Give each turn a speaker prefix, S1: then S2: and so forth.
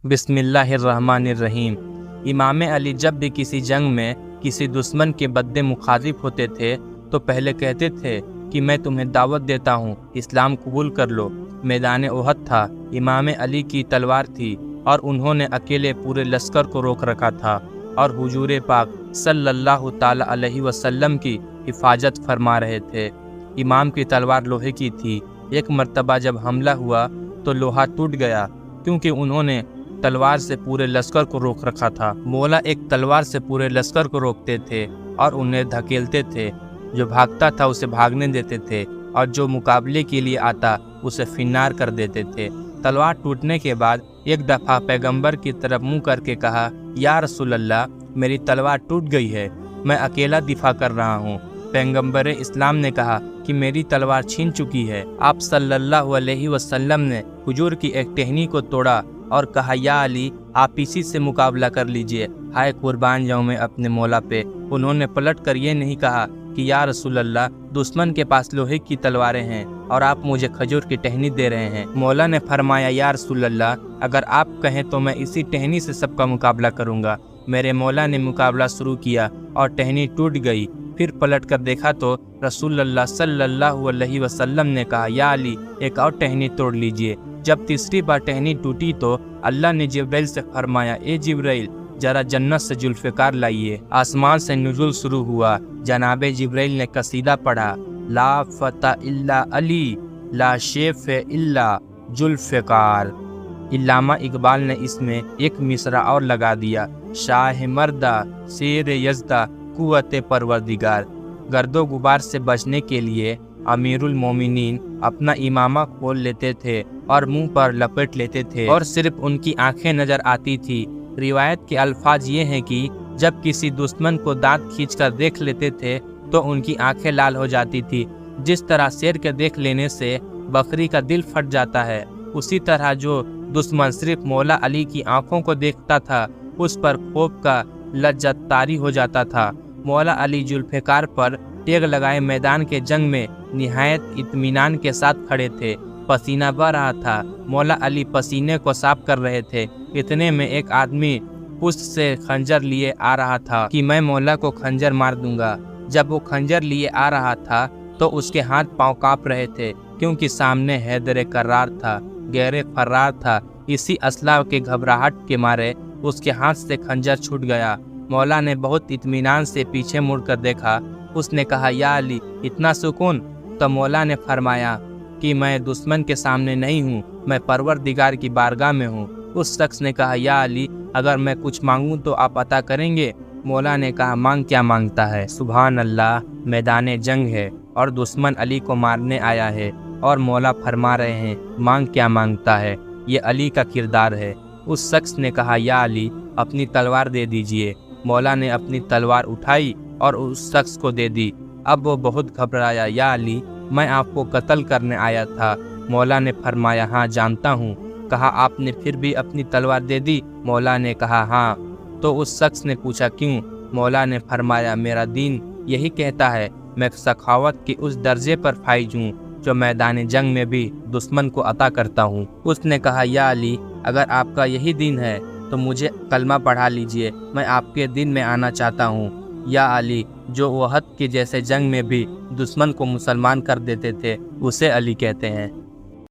S1: बिस्मिल्लाहिर्रहमानिर्रहीम। इमाम अली जब भी किसी जंग में किसी दुश्मन के बद्दे मुखालिफ होते थे तो पहले कहते थे कि मैं तुम्हें दावत देता हूँ, इस्लाम कबूल कर लो। मैदान ओहद था, इमाम अली की तलवार थी और उन्होंने अकेले पूरे लश्कर को रोक रखा था और हुजूर पाक सल्लल्लाहु ताला अलैहि वसल्लम की हिफाजत फरमा रहे थे। इमाम की तलवार लोहे की थी। एक मर्तबा जब हमला हुआ तो लोहा टूट गया क्योंकि उन्होंने तलवार से पूरे लश्कर को रोक रखा था। मौला एक तलवार से पूरे लश्कर को रोकते थे और उन्हें धकेलते थे। जो भागता था उसे भागने देते थे और जो मुकाबले के लिए आता उसे फिन्नार कर देते थे। तलवार टूटने के बाद एक दफ़ा पैगंबर की तरफ मुंह करके कहा, या रसूल अल्लाह, मेरी तलवार टूट गई है, मैं अकेला दिफा कर रहा हूँ। पैगंबर इस्लाम ने कहा कि मेरी तलवार छीन चुकी है। आप सल्लल्लाहु अलैहि वसल्लम ने हुजूर की एक टहनी को तोड़ा और कहा, या अली, आप इसी से मुकाबला कर लीजिए। हाय कुर्बान जाऊं मैं अपने मौला पे। उन्होंने पलट कर ये नहीं कहा कि या रसूल अल्लाह, दुश्मन के पास लोहे की तलवारें हैं और आप मुझे खजूर की टहनी दे रहे हैं। मौला ने फरमाया, या रसूल अल्लाह, अगर आप कहें तो मैं इसी टहनी से सबका मुकाबला करूंगा। मेरे मौला ने मुकाबला शुरू किया और टहनी टूट गई। फिर पलट कर देखा तो रसूलुल्लाह सल्लल्लाहु अलैहि वसल्लम ने कहा, या अली, एक और टहनी तोड़ लीजिए। जब तीसरी बार टहनी टूटी तो अल्लाह ने जिब्राइल से फरमाया, ए जिब्राइल, जरा जन्नत से जुल्फ़िकार लाइए। आसमान से नुज़ूल शुरू हुआ। जनाबे जिब्राइल ने कसीदा पढ़ा, ला फता इल्ला अली, ला शेफ इल्ला जुल्फ़िकार। इल्लामा इकबाल ने इसमें एक मिसरा और लगा दिया, शाह मर्दा शेर यज़दा कुव्वत परवरदिगार। गर्दो गुबार से बचने के लिए अमीरुल मोमिनीन अपना इमामा खोल लेते थे और मुंह पर लपेट लेते थे और सिर्फ उनकी आंखें नजर आती थी। रिवायत के अल्फाज ये हैं कि जब किसी दुश्मन को दांत खींचकर देख लेते थे तो उनकी आंखें लाल हो जाती थी। जिस तरह शेर के देख लेने से बकरी का दिल फट जाता है, उसी तरह जो दुश्मन सिर्फ मौला अली की आंखों को देखता था उस पर खौफ का लज्जत तारी हो जाता था। मौला अली जुल्फ़िकार पर टेग लगाए मैदान के जंग में निहायत इत्मीनान के साथ खड़े थे। पसीना बह रहा था। मौला अली पसीने को साफ कर रहे थे। इतने में एक आदमी पुष्ट से खंजर लिए आ रहा था कि मैं मौला को खंजर मार दूंगा। जब वो खंजर लिए आ रहा था तो उसके हाथ पांव कांप रहे थे क्योंकि सामने हैदर करार था, गैर फरार था। इसी असला के घबराहट के मारे उसके हाथ से खंजर छूट गया। मौला ने बहुत इत्मीनान से पीछे मुड़कर देखा। उसने कहा, या अली, इतना सुकून? तो मौला ने फरमाया कि मैं दुश्मन के सामने नहीं हूँ, मैं परवरदिगार की बारगाह में हूँ। उस शख्स ने कहा, या अली, अगर मैं कुछ मांगूं तो आप अता करेंगे? मौला ने कहा, मांग क्या मांगता है? सुभान अल्लाह, मैदान जंग है और दुश्मन अली को मारने आया है और मौला फरमा रहे हैं मांग क्या मांगता है। ये अली का किरदार है। उस शख्स ने कहा, या अली, अपनी तलवार दे दीजिए। मौला ने अपनी तलवार उठाई और उस शख्स को दे दी। अब वो बहुत घबराया। या अली, मैं आपको कत्ल करने आया था। मौला ने फरमाया, हाँ जानता हूँ। कहा, आपने फिर भी अपनी तलवार दे दी? मौला ने कहा, हाँ। तो उस शख्स ने पूछा, क्यों? मौला ने फरमाया, मेरा दीन यही कहता है, मैं सखावत के उस दर्जे पर फाइज हूँ जो मैदान जंग में भी दुश्मन को अता करता हूँ। उसने कहा, या अली, अगर आपका यही दीन है तो मुझे कलमा पढ़ा लीजिए, मैं आपके दिन में आना चाहता हूँ। या अली, जो ओहद के जैसे जंग में भी दुश्मन को मुसलमान कर देते थे उसे अली कहते हैं।